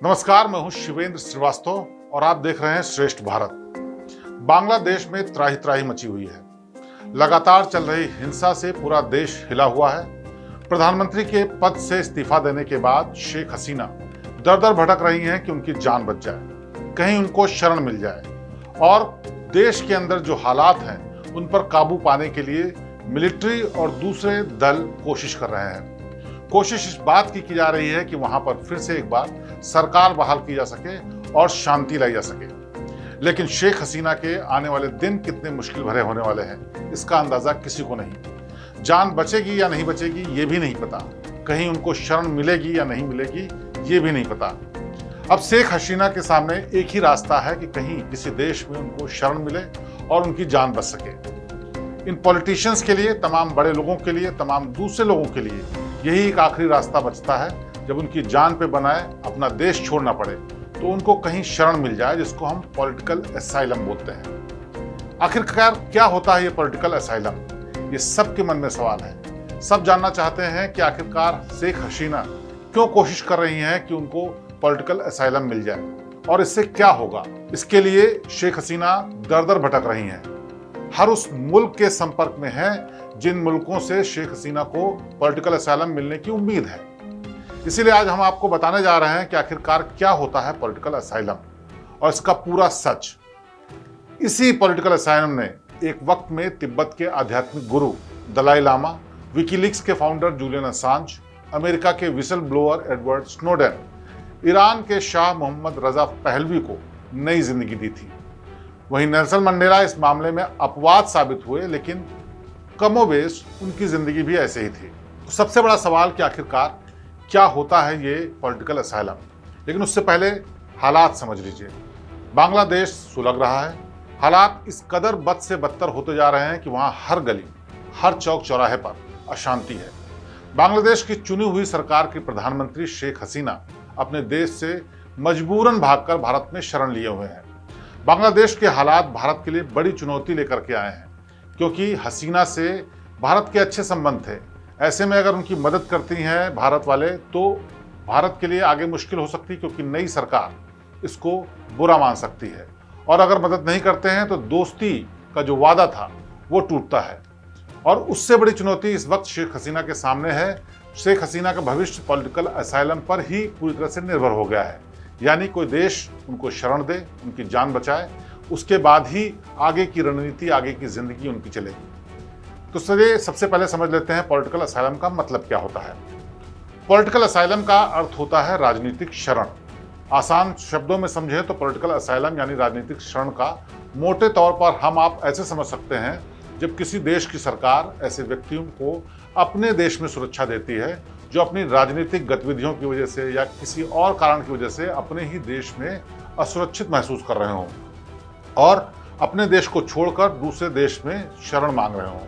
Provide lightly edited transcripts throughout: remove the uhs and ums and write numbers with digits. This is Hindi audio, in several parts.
नमस्कार, मैं हूं शिवेंद्र श्रीवास्तव और आप देख रहे हैं श्रेष्ठ भारत। बांग्लादेश में त्राही त्राही मची हुई है। लगातार चल रही हिंसा से पूरा देश हिला हुआ है। प्रधानमंत्री के पद से इस्तीफा देने के बाद शेख हसीना दर दर भटक रही हैं कि उनकी जान बच जाए, कहीं उनको शरण मिल जाए। और देश के अंदर जो हालात हैं उन पर काबू पाने के लिए मिलिट्री और दूसरे दल कोशिश कर रहे हैं। कोशिश इस बात की जा रही है कि वहां पर फिर से एक बार सरकार बहाल की जा सके और शांति लाई जा सके। लेकिन शेख हसीना के आने वाले दिन कितने मुश्किल भरे होने वाले हैं, इसका अंदाजा किसी को नहीं। जान बचेगी या नहीं बचेगी ये भी नहीं पता, कहीं उनको शरण मिलेगी या नहीं मिलेगी ये भी नहीं पता। अब शेख हसीना के सामने एक ही रास्ता है कि कहीं किसी देश में उनको शरण मिले और उनकी जान बच सके। इन पॉलिटिशियंस के लिए, तमाम बड़े लोगों के लिए, तमाम दूसरे लोगों के लिए यही एक आखिरी रास्ता बचता है। जब उनकी जान पे बनाए अपना देश छोड़ना पड़े तो उनको कहीं शरण मिल जाए, जिसको हम पॉलिटिकल असाइलम बोलते हैं। आखिरकार क्या होता है ये पॉलिटिकल असाइलम, ये सबके मन में सवाल है। सब जानना चाहते हैं कि आखिरकार शेख हसीना क्यों कोशिश कर रही हैं कि उनको पॉलिटिकल असाइलम मिल जाए और इससे क्या होगा। इसके लिए शेख हसीना दर दर भटक रही हैं, हर उस मुल्क के संपर्क में है जिन मुल्कों से शेख हसीना को पॉलिटिकल असाइलम मिलने की उम्मीद है। इसीलिए आज हम आपको बताने जा रहे हैं कि आखिरकार क्या होता है पॉलिटिकल असाइलम और इसका पूरा सच। इसी पॉलिटिकल असाइलम ने एक वक्त में तिब्बत के आध्यात्मिक गुरु दलाई लामा, विकीलीक्स के फाउंडर जूलियन असांज, अमेरिका के whistle blower Edward Snowden, Iran के शाह मोहम्मद रजा पहलवी को नई जिंदगी दी थी। वहीं नेल्सन मंडेला इस मामले में अपवाद साबित हुए, लेकिन कमोबेश उनकी जिंदगी भी ऐसे ही थी। तो सबसे बड़ा सवाल कि आखिरकार क्या होता है ये पॉलिटिकल असाइलम। लेकिन उससे पहले हालात समझ लीजिए। बांग्लादेश सुलग रहा है। हालात इस कदर बद से बदतर होते जा रहे हैं कि वहाँ हर गली, हर चौक चौराहे पर अशांति है। बांग्लादेश की चुनी हुई सरकार की प्रधानमंत्री शेख हसीना अपने देश से मजबूरन भागकर भारत में शरण लिए हुए हैं। बांग्लादेश के हालात भारत के लिए बड़ी चुनौती लेकर के आए हैं, क्योंकि हसीना से भारत के अच्छे संबंध थे। ऐसे में अगर उनकी मदद करती हैं भारत वाले तो भारत के लिए आगे मुश्किल हो सकती है, क्योंकि नई सरकार इसको बुरा मान सकती है। और अगर मदद नहीं करते हैं तो दोस्ती का जो वादा था वो टूटता है। और उससे बड़ी चुनौती इस वक्त शेख हसीना के सामने है। शेख हसीना का भविष्य पॉलिटिकल असाइलम पर ही पूरी तरह से निर्भर हो गया है। यानी कोई देश उनको शरण दे, उनकी जान बचाए, उसके बाद ही आगे की रणनीति, आगे की जिंदगी उनकी चलेगी। तो चलिए सबसे पहले समझ लेते हैं पॉलिटिकल असाइलम का मतलब क्या होता है। पॉलिटिकल असाइलम का अर्थ होता है राजनीतिक शरण। आसान शब्दों में समझें तो पॉलिटिकल असाइलम यानी राजनीतिक शरण का मोटे तौर पर हम आप ऐसे समझ सकते हैं, जब किसी देश की सरकार ऐसे व्यक्तियों को अपने देश में सुरक्षा देती है जो अपनी राजनीतिक गतिविधियों की वजह से या किसी और कारण की वजह से अपने ही देश में असुरक्षित महसूस कर रहे हों और अपने देश को छोड़कर दूसरे देश में शरण मांग रहे हों।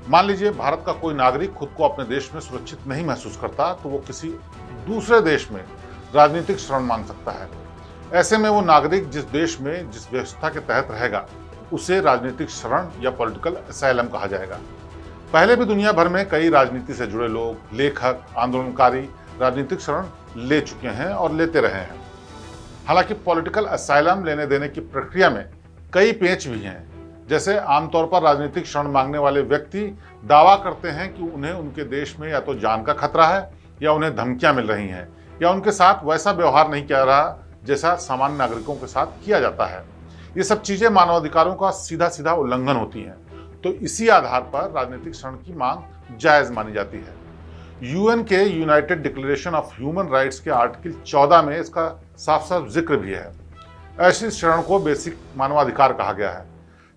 मान लीजिए भारत का कोई नागरिक खुद को अपने देश में सुरक्षित नहीं महसूस करता तो वो किसी दूसरे देश में राजनीतिक शरण मांग सकता है। ऐसे में वो नागरिक जिस देश में जिस व्यवस्था के तहत रहेगा उसे राजनीतिक शरण या पॉलिटिकल असाइलम कहा जाएगा। पहले भी दुनिया भर में कई राजनीति से जुड़े लोग, लेखक, आंदोलनकारी राजनीतिक शरण ले चुके हैं और लेते रहे हैं। हालांकि पॉलिटिकल असाइलम लेने देने की प्रक्रिया में कई पेच भी हैं। जैसे आमतौर पर राजनीतिक शरण मांगने वाले व्यक्ति दावा करते हैं कि उन्हें उनके देश में या तो जान का खतरा है या उन्हें धमकियां मिल रही हैं या उनके साथ वैसा व्यवहार नहीं किया रहा जैसा सामान्य नागरिकों के साथ किया जाता है। ये सब चीजें मानवाधिकारों का सीधा सीधा उल्लंघन होती हैं। तो इसी आधार पर राजनीतिक शरण की मांग जायज मानी जाती है। यूएन के United declaration of human rights के आर्टिकल 14 में इसका साफ साफ जिक्र भी है। ऐसी शरण को बेसिक मानवाधिकार कहा गया है।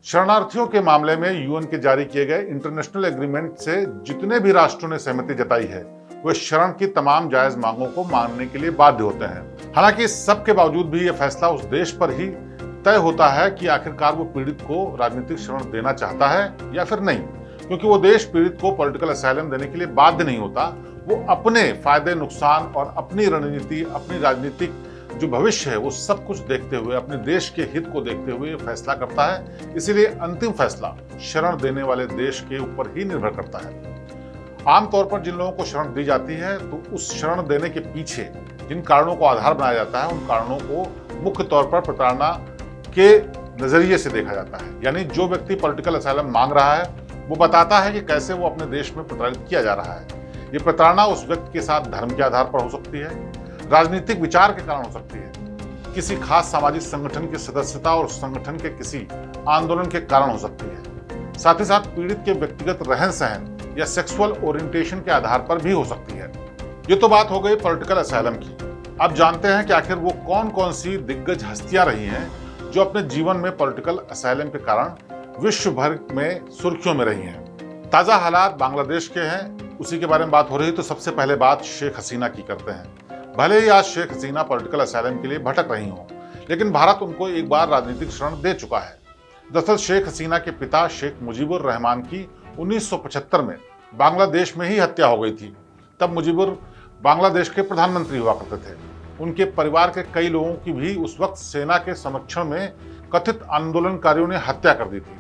शरणार्थियों के मामले में यूएन के जारी किए गए इंटरनेशनल एग्रीमेंट से जितने भी राष्ट्रों ने सहमति जताई है वे शरण की तमाम जायज मांगों को मानने के लिए बाध्य होते हैं। हालांकि इस सब के बावजूद भी यह फैसला उस देश पर ही तय होता है कि आखिरकार वो पीड़ित को राजनीतिक शरण देना चाहता है या फिर नहीं, क्योंकि वो देश पीड़ित को पॉलिटिकल असाइलम देने के लिए बाध्य नहीं होता। वो अपने फायदे नुकसान और अपनी रणनीति, अपनी राजनीतिक जो भविष्य है वो सब कुछ देखते हुए, अपने देश के हित को देखते हुए फैसला करता है। इसीलिए अंतिम फैसला शरण देने वाले देश के ऊपर ही निर्भर करता है। आमतौर पर जिन लोगों को शरण दी जाती है तो उस शरण देने के पीछे जिन कारणों को आधार बनाया जाता है उन कारणों को मुख्य तौर पर प्रताड़ना के नजरिए से देखा जाता है। यानी जो व्यक्ति पॉलिटिकल असाइलम मांग रहा है वो बताता है कि कैसे वो अपने देश में प्रताड़ित किया जा रहा है। ये प्रताड़ना उस व्यक्ति के साथ धर्म के आधार पर हो सकती है, राजनीतिक विचार के कारण हो सकती है, किसी खास सामाजिक संगठन की सदस्यता और संगठन के किसी आंदोलन के कारण हो सकती है। साथ ही साथ पीड़ित के व्यक्तिगत रहन सहन या सेक्सुअल ओरिएंटेशन के आधार पर भी हो सकती है। ये तो बात हो गई पॉलिटिकल असाइलम की। अब जानते हैं कि आखिर वो कौन कौन सी दिग्गज हस्तियां रही हैं जो अपने जीवन में पॉलिटिकल असाइलम के कारण विश्व भर में सुर्खियों में रही हैं। ताजा हालात बांग्लादेश के हैं, उसी के बारे में बात हो रही। तो सबसे पहले बात शेख हसीना की करते हैं। भले ही आज शेख हसीना पॉलिटिकल असाइलम के लिए भटक रही हों, लेकिन भारत उनको एक बार राजनीतिक शरण दे चुका है। दरअसल शेख हसीना के पिता शेख मुजीबुर रहमान की 1975 में बांग्लादेश में ही हत्या हो गई थी। तब मुजीबुर बांग्लादेश के प्रधानमंत्री हुआ करते थे। उनके परिवार के कई लोगों की भी उस वक्त सेना के समक्षण में कथित आंदोलनकारियों ने हत्या कर दी थी।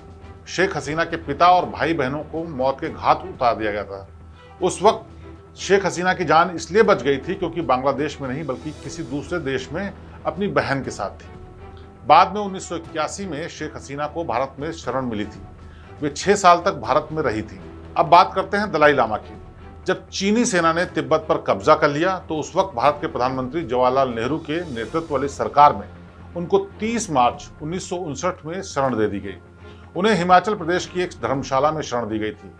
शेख हसीना के पिता और भाई बहनों को मौत के घाट उतार दिया गया था। उस वक्त शेख हसीना की जान इसलिए बच गई थी क्योंकि बांग्लादेश में नहीं बल्कि किसी दूसरे देश में अपनी बहन के साथ थी। बाद में 1981 में शेख हसीना को भारत में शरण मिली थी। वे 6 साल तक भारत में रही थी। अब बात करते हैं दलाई लामा की। जब चीनी सेना ने तिब्बत पर कब्जा कर लिया तो उस वक्त भारत के प्रधानमंत्री जवाहरलाल नेहरू के नेतृत्व वाली सरकार में उनको 30 मार्च 1959 में शरण दे दी गई। उन्हें हिमाचल प्रदेश की एक धर्मशाला में शरण दी गई थी।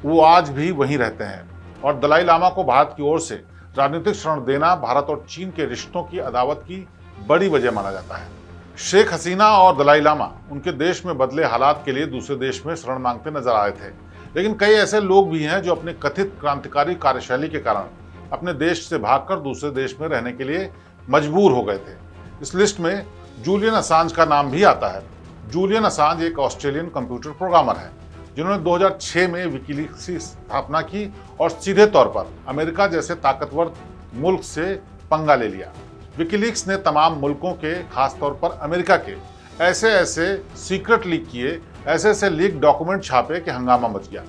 वो आज भी वहीं रहते हैं और दलाई लामा को भारत की ओर से राजनीतिक शरण देना भारत और चीन के रिश्तों की अदावत की बड़ी वजह माना जाता है। शेख हसीना और दलाई लामा उनके देश में बदले हालात के लिए दूसरे देश में शरण मांगते नजर आए थे, लेकिन कई ऐसे लोग भी हैं जो अपने कथित क्रांतिकारी कार्यशैली के कारण अपने देश से भागकर दूसरे देश में रहने के लिए मजबूर हो गए थे। इस लिस्ट में जूलियन असांज का नाम भी आता है। जूलियन असांज एक ऑस्ट्रेलियन कंप्यूटर प्रोग्रामर है जिन्होंने 2006 में विकीलीक्स की स्थापना की और सीधे तौर पर अमेरिका जैसे ताकतवर मुल्क से पंगा ले लिया। विकीलीक्स ने तमाम मुल्कों के, खासतौर पर अमेरिका के ऐसे सीक्रेट लीक किए, ऐसे लीक डॉक्यूमेंट छापे कि हंगामा मच गया।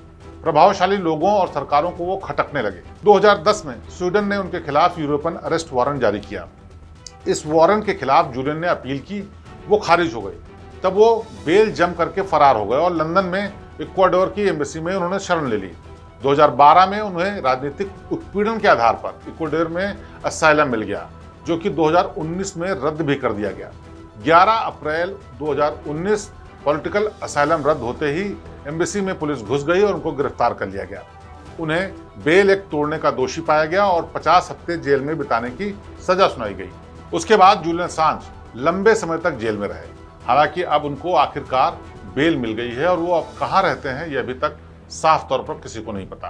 प्रभावशाली लोगों और सरकारों को वो खटकने लगे। 2010 में स्वीडन ने उनके खिलाफ यूरोपियन अरेस्ट वारंट जारी किया। इस वारंट के खिलाफ जूलियन ने अपील की, वो खारिज हो गई। तब वो बेल जम करके फरार हो गए और लंदन में इक्वाडोर की एम्बेसी में उन्होंने शरण ले ली। 2012 में उन्हें राजनीतिक उत्पीड़न के आधार पर इक्वाडोर में असाइलम मिल गया, जो कि 2019 में रद्द भी कर दिया गया। 11 अप्रैल 2019 पॉलिटिकल असाइलम रद्द होते ही एम्बेसी में पुलिस घुस गई और उनको गिरफ्तार कर लिया गया। उन्हें बेल एक्ट तोड़ने का दोषी पाया गया और 50 हफ्ते जेल में बिताने की सजा सुनाई गई। उसके बाद जूलियन असांज लंबे समय तक जेल में रहे। हालांकि अब उनको आखिरकार बेल मिल गई है और वो अब कहाँ रहते हैं यह अभी तक साफ तौर पर किसी को नहीं पता।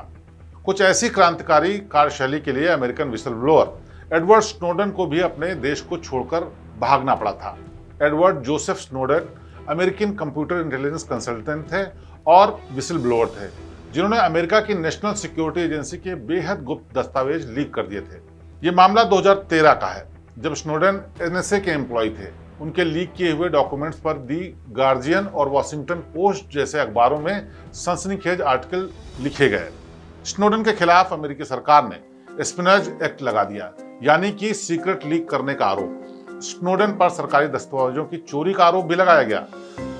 कुछ ऐसी क्रांतिकारी कार्यशैली के लिए American whistle blower Edward Snowden को भी अपने देश को छोड़कर भागना पड़ा था। Edward Joseph Snowden American computer intelligence consultant थे और विसल ब्लोअर थे, जिन्होंने अमेरिका की नेशनल सिक्योरिटी एजेंसी के बेहद गुप्त दस्तावेज लीक कर दिए थे। ये मामला 2013 का है, जब स्नोडन एनएसए के एम्प्लॉय थे। उनके लीक किए हुए डॉक्यूमेंट्स पर दी गार्जियन और वॉशिंगटन पोस्ट जैसे अखबारों में सनसनीखेज आर्टिकल लिखे गए। स्नोडन के खिलाफ अमेरिकी सरकार ने स्पिनर्ज एक्ट लगा दिया, यानी कि सीक्रेट लीक करने का आरोप। स्नोडन पर सरकारी दस्तावेजों की चोरी का आरोप भी लगाया गया।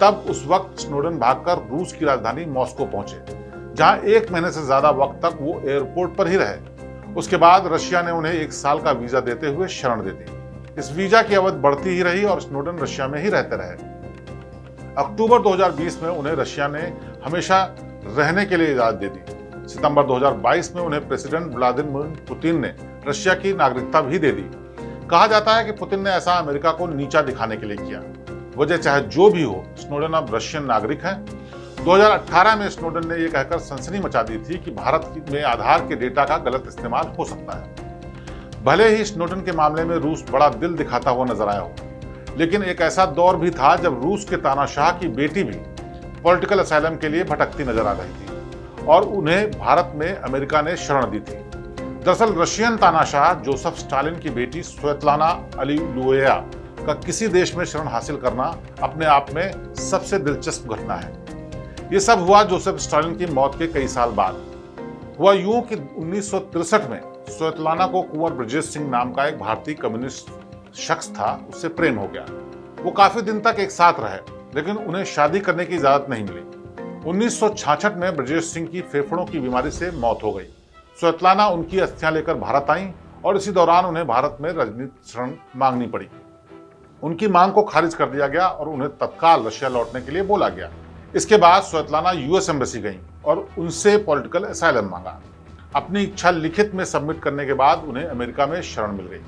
तब उस वक्त स्नोडन भागकर रूस की राजधानी मॉस्को पहुंचे, जहां 1 महीने से ज्यादा वक्त तक वो एयरपोर्ट पर ही रहे। उसके बाद रशिया ने उन्हें 1 साल का वीजा देते हुए शरण दे दी। इस वीजा की अवधि बढ़ती ही रही और स्नोडन रशिया में ही रहते रहे। अक्टूबर 2020 में उन्हें रशिया ने हमेशा रहने के लिए इजाजत दे दी। सितंबर 2022 में उन्हें प्रेसिडेंट व्लादिमीर पुतिन ने रशिया की नागरिकता भी दे दी। कहा जाता है कि पुतिन ने ऐसा अमेरिका को नीचा दिखाने के लिए किया। वजह चाहे जो भी हो, स्नोडन अब रशियन नागरिक हैं। 2018 में स्नोडन ने यह कहकर सनसनी मचा दी थी कि भारत में आधार के डेटा का गलत इस्तेमाल हो सकता है। भले ही स्नोडन के मामले में रूस बड़ा दिल दिखाता हुआ नजर आया हो, लेकिन एक ऐसा दौर भी था जब रूस के तानाशाह की बेटी भी पॉलिटिकल असाइलम के लिए भटकती नजर आ रही थी और उन्हें भारत में अमेरिका ने शरण दी थी। दरअसल रशियन तानाशाह जोसेफ स्टालिन की बेटी स्वेतलाना अलीलुएवा का किसी देश में शरण हासिल करना अपने आप में सबसे दिलचस्प घटना है। ये सब हुआ जोसेफ स्टालिन की मौत के कई साल बाद। हुआ यूं कि 1963 में स्वेतलाना को कुंवर ब्रजेश सिंह नाम का एक भारतीय कम्युनिस्ट शख्स था, उससे प्रेम हो गया। वो काफी दिन तक एक साथ रहे, लेकिन उन्हें शादी करने की इजाजत नहीं मिली। 1966 में ब्रजेश सिंह की फेफड़ों की बीमारी से मौत हो गई। स्वेतलाना उनकी अस्थियां लेकर भारत आईं और इसी दौरान उन्हें भारत में राजनीतिक शरण मांगनी पड़ी। उनकी मांग को खारिज कर दिया गया और उन्हें तत्काल रशिया लौटने के लिए बोला गया। इसके बाद स्वेतलाना यूएस एम्बेसी गईं और उनसे पॉलिटिकल असाइलम मांगा। अपनी इच्छा लिखित में सबमिट करने के बाद उन्हें अमेरिका में शरण मिल गई।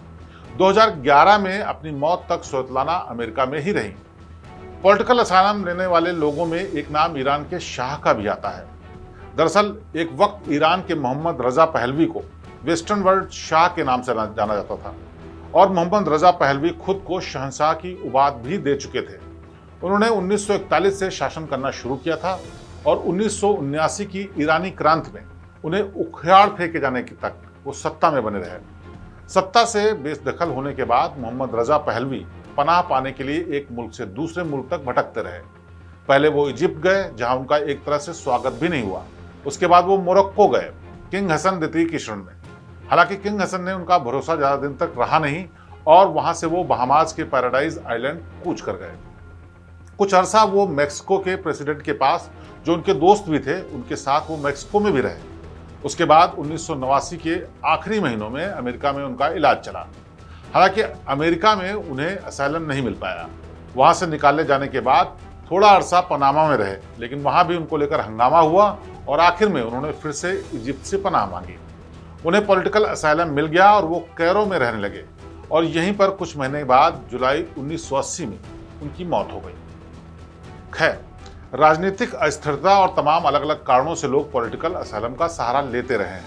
2011 में अपनी मौत तक स्वेतलाना अमेरिका में ही रहीं। पॉलिटिकल असाइलम लेने वाले लोगों में एक नाम ईरान के शाह का भी आता है। दरअसल एक वक्त ईरान के मोहम्मद रजा पहलवी को वेस्टर्न वर्ल्ड शाह के नाम से जाना जाता था और मोहम्मद रजा पहलवी खुद को शहंशाह की उपाधि भी दे चुके थे। उन्होंने 1941 से शासन करना शुरू किया था और 1979 की ईरानी क्रांति में उन्हें उखियाड़ फेंके जाने की तक वो सत्ता में बने रहे। सत्ता से बेदखल होने के बाद मोहम्मद रजा पहलवी पनाह पाने के लिए एक मुल्क से दूसरे मुल्क तक भटकते रहे। पहले वो इजिप्ट गए, जहां उनका एक तरह से स्वागत भी नहीं हुआ। उसके बाद वो मोरक्को गए, किंग हसन द्वितीय की शरण में। हालांकि किंग हसन ने उनका भरोसा ज्यादा दिन तक रहा नहीं और वहां से वो बहामास के पैराडाइज आइलैंड कूच कर गए। कुछ अरसा वो मेक्सिको के प्रेसिडेंट के पास, जो उनके दोस्त भी थे, उनके साथ वो मेक्सिको में भी रहे। उसके बाद 1989 के आखिरी महीनों में अमेरिका में उनका इलाज चला। हालांकि अमेरिका में उन्हें असाइलम नहीं मिल पाया। वहां से निकाले जाने के बाद थोड़ा अरसा पनामा में रहे, लेकिन वहां भी उनको लेकर हंगामा हुआ और आखिर में उन्होंने फिर से इजिप्ट से पनाह मांगी। उन्हें पॉलिटिकल असाइलम मिल गया और वो कैरो में रहने लगे और यहीं पर कुछ महीने बाद जुलाई 1980 में उनकी मौत हो गई। खैर, राजनीतिक अस्थिरता और तमाम अलग अलग कारणों से लोग पॉलिटिकल असाइलम का सहारा लेते रहे हैं,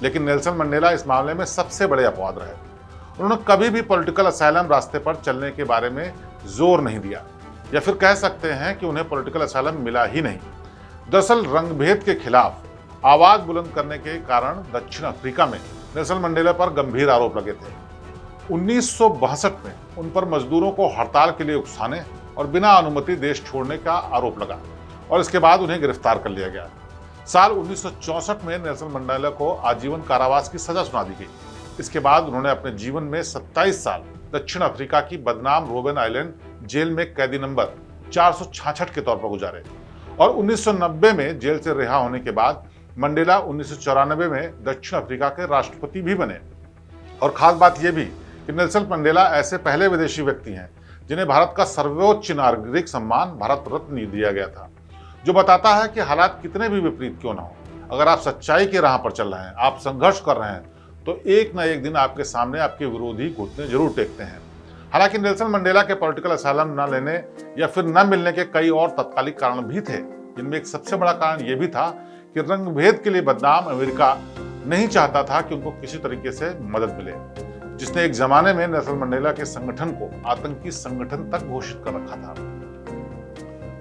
लेकिन नेल्सन मंडेला इस मामले में सबसे बड़े अपवाद रहे। उन्होंने कभी भी पॉलिटिकल असाइलम रास्ते पर चलने के बारे में जोर नहीं दिया, या फिर कह सकते हैं कि उन्हें पॉलिटिकल असाइलम मिला ही नहीं। दरअसल रंगभेद के खिलाफ आवाज बुलंद करने के कारण दक्षिण अफ्रीका में नेल्सन मंडेला पर गंभीर आरोप लगे थे। 1962 में उन पर मजदूरों को हड़ताल के लिए उकसाने और बिना अनुमति देश छोड़ने का आरोप लगा और इसके बाद उन्हें गिरफ्तार कर लिया गया। साल 1964 में नेल्सन मंडेला को आजीवन कारावास की सजा सुना दी गई। इसके बाद उन्होंने अपने जीवन में 27 साल दक्षिण अफ्रीका की बदनाम रोबेन आइलैंड जेल में कैदी नंबर 466 के तौर पर गुजारे और 1990 में जेल से रिहा होने के बाद मंडेला 1994 में दक्षिण अफ्रीका के राष्ट्रपति भी बने। और खास बात यह भी कि नेल्सन मंडेला ऐसे पहले विदेशी व्यक्ति हैं जिन्हें भारत का सर्वोच्च नागरिक सम्मान भारत रत्न दिया गया था, जो बताता है कि हालात कितने भी विपरीत क्यों ना हो, अगर आप सच्चाई की राह पर चल रहे हैं, आप संघर्ष कर रहे हैं, तो एक न एक दिन आपके सामने आपके विरोधी घुटने जरूर टेकते हैं। हालांकि नेल्सन मंडेला के पॉलिटिकल असाइलम न लेने या फिर न मिलने के कई और तत्कालिक कारण भी थे, जिनमें एक सबसे बड़ा कारण यह भी था कि रंगभेद के लिए बदनाम अमेरिका नहीं चाहता था कि उनको किसी तरीके से मदद मिले, जिसने एक जमाने में नेल्सन मंडेला के संगठन को आतंकी संगठन तक घोषित कर रखा था।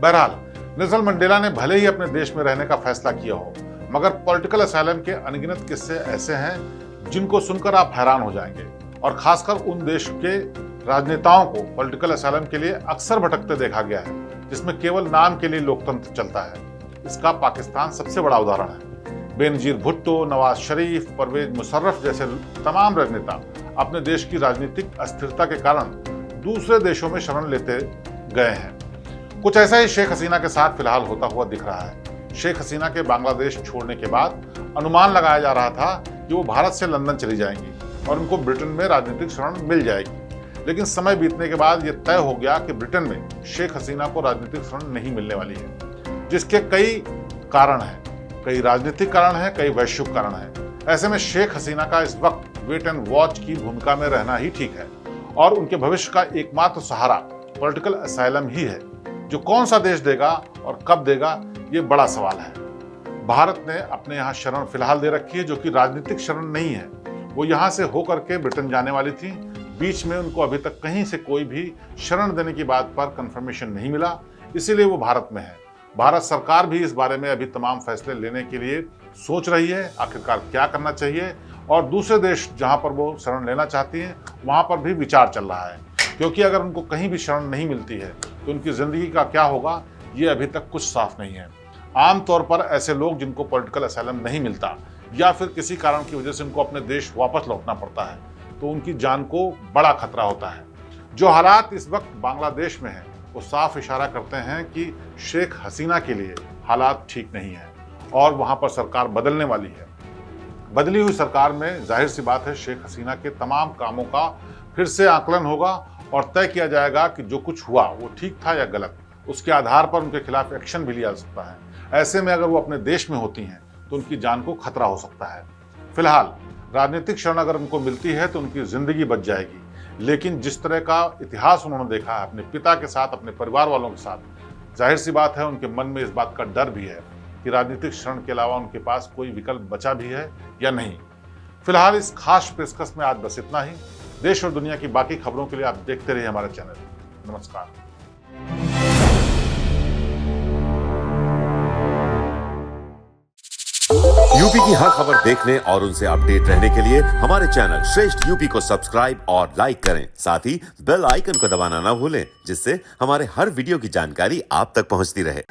बहरहाल, नेल्सन मंडेला ने भले ही अपने देश में रहने का फैसला किया हो, मगर पॉलिटिकल असाइलम के अनगिनत किस्से ऐसे हैं जिनको सुनकर आप हैरान हो जाएंगे, और खासकर उन देश के राजनेताओं को पॉलिटिकल असाइलम के लिए अक्सर भटकते देखा गया है, जिसमें केवल नाम के लिए लोकतंत्र चलता है। इसका पाकिस्तान सबसे बड़ा उदाहरण है। बेनजीर भुट्टो, नवाज शरीफ, परवेज मुशर्रफ जैसे तमाम राजनेता अपने देश की राजनीतिक अस्थिरता के कारण दूसरे देशों में शरण लेते गए हैं। कुछ ऐसा ही शेख हसीना के साथ फिलहाल होता हुआ दिख रहा है। शेख हसीना के बांग्लादेश छोड़ने के बाद अनुमान लगाया जा रहा था कि वो भारत से लंदन चली जाएंगी और उनको ब्रिटेन में राजनीतिक शरण मिल जाएगी, लेकिन समय बीतने के बाद ये तय हो गया कि ब्रिटेन में शेख हसीना को राजनीतिक शरण नहीं मिलने वाली है, जिसके कई कारण हैं, कई राजनीतिक कारण हैं, कई वैश्विक कारण हैं। ऐसे में शेख हसीना का इस वक्त वेट एंड वॉच की भूमिका में रहना ही ठीक है और उनके भविष्य का एकमात्र सहारा पॉलिटिकल असाइलम ही है, जो कौन सा देश देगा और कब देगा, ये बड़ा सवाल है। भारत ने अपने यहाँ शरण फिलहाल दे रखी है, जो कि राजनीतिक शरण नहीं है। वो यहाँ से होकर के ब्रिटेन जाने वाली थी, बीच में उनको अभी तक कहीं से कोई भी शरण देने की बात पर कंफर्मेशन नहीं मिला, इसीलिए वो भारत में है। भारत सरकार भी इस बारे में अभी तमाम फैसले लेने के लिए सोच रही है, आखिरकार क्या करना चाहिए, और दूसरे देश जहां पर वो शरण लेना चाहती हैं वहां पर भी विचार चल रहा है, क्योंकि अगर उनको कहीं भी शरण नहीं मिलती है तो उनकी जिंदगी का क्या होगा, ये अभी तक कुछ साफ नहीं है। आमतौर पर ऐसे लोग जिनको पॉलिटिकल असाइलम नहीं मिलता या फिर किसी कारण की वजह से उनको अपने देश वापस लौटना पड़ता है तो उनकी जान को बड़ा खतरा होता है। जो हालात इस वक्त बांग्लादेश में हैं वो साफ इशारा करते हैं कि शेख हसीना के लिए हालात ठीक नहीं है और वहां पर सरकार बदलने वाली है। बदली हुई सरकार में जाहिर सी बात है शेख हसीना के तमाम कामों का फिर से आकलन होगा और तय किया जाएगा कि जो कुछ हुआ वो ठीक था या गलत। उसके आधार पर उनके खिलाफ एक्शन भी लिया जा सकता है। ऐसे में अगर वो अपने देश में होती हैं तो उनकी जान को खतरा हो सकता है। फिलहाल राजनीतिक शरण अगर उनको मिलती है तो उनकी जिंदगी बच जाएगी, लेकिन जिस तरह का इतिहास उन्होंने देखा है अपने पिता के साथ, अपने परिवार वालों के साथ, जाहिर सी बात है उनके मन में इस बात का डर भी है कि राजनीतिक शरण के अलावा उनके पास कोई विकल्प बचा भी है या नहीं। फिलहाल इस खास पेशकश में आज बस इतना ही। देश और दुनिया की बाकी खबरों के लिए आप देखते रहिए हमारा चैनल। नमस्कार। यूपी की हर खबर देखने और उनसे अपडेट रहने के लिए हमारे चैनल श्रेष्ठ यूपी को सब्सक्राइब और लाइक करें। साथ ही बेल आइकन को दबाना ना भूलें, जिससे हमारे हर वीडियो की जानकारी आप तक पहुंचती रहे।